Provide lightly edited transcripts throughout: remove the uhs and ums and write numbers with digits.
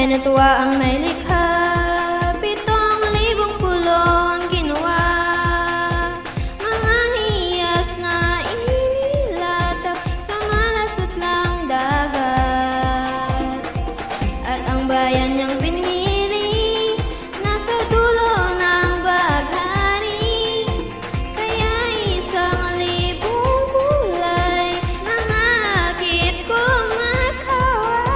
Ay natuwa ang may likha, 7,000 pulo ang ginawa. Mga hiyas na inilata sa malasot lang dagat. At ang bayan niyang pinili nasa dulo ng baghari. Kaya 1,000 kulay nangakit kumakaway.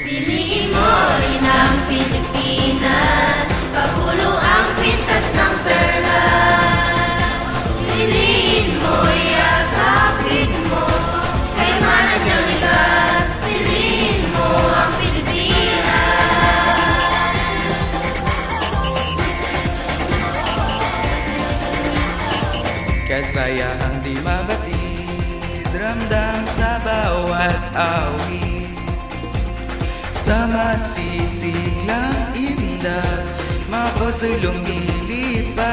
Piliin mo rin ang Pilipinas, pagulo ang kwintas ng perlas. Piliin mo, yakapin mo, kay manan niyang ligas. Piliin mo ang Pilipinas. Kasayahang di mabatid, ramdam sa bawat awit. Sa masisiglang indah, mga puso'y lumilipad.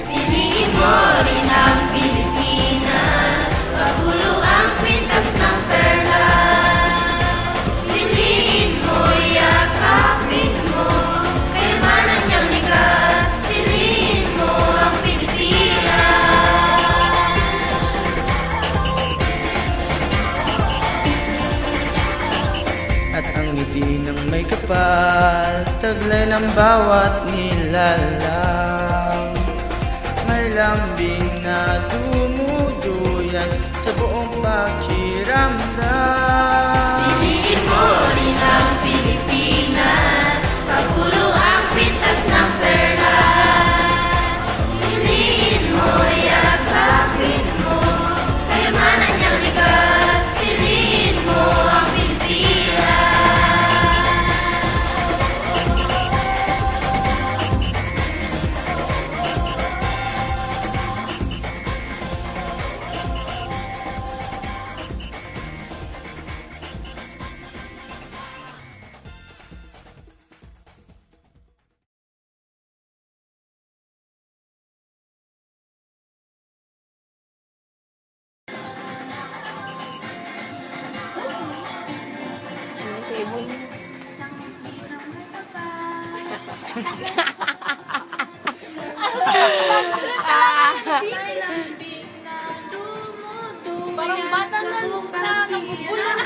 Piliin mo rin ang Pilipinas, pagulo ang kwintas ng perlas. Piliin mo, yakapin mo, kay manan niyang ligas. Piliin mo ang Pilipinas. At ang ngiti ng may kapal, taglay ng bawat nilalang. May lambing na dumuduyan sa buong pakiramdam. Piliin mo rin ang Pilipinas, pagulo ang kwintas ng perlas. Piliin mo, yakapin mo, kay manan niyang ligas. Piliin mo ang Pilipinas. Parang bata na nabubulong.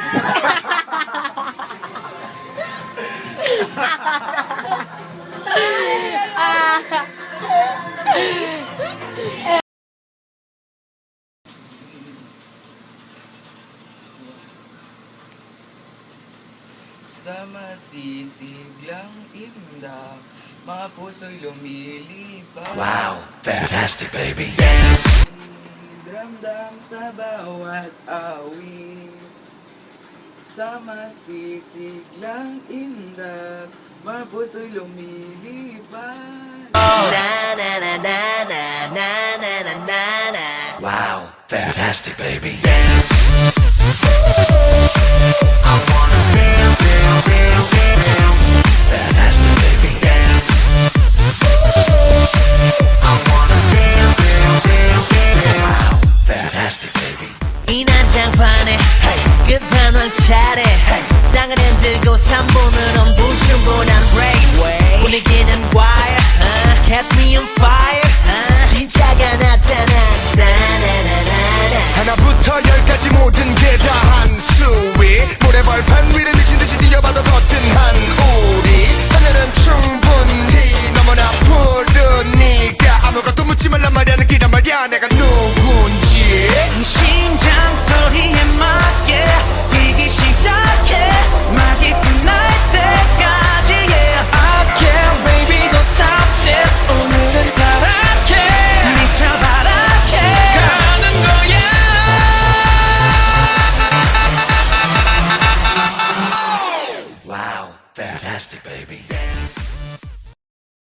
Sa masisiglang indah, mga puso'y lumilipad. Wow, fantastic, baby. Ramdam sa bawat awit. Sa masisiglang indah, mga puso'y lumilipad. Wow, fantastic, baby. Fantastic, baby. Wow, fantastic, baby. 이 난장판에 끝판왕 차례 땅을 흔들고 3분은 엄부충분한 race 분위기는 wire catch me on fire 진짜가 나타났다 하나부터 10까지 모든 게 다 한 수위 모래벌판 위를 미친듯이 뛰어봐도 거뜬한 우리 하늘은 충분히 너무나 푸르니까 아무것도 묻지 말란 말이야 느끼란 말이야 내가 누군지 심장 소리에 맞게 뛰기 시작해 막이 끝날 때까지 yeah I can't baby don't stop this 오늘은 타락해 미쳐 바라게 가는 거야 Wow, fantastic, baby.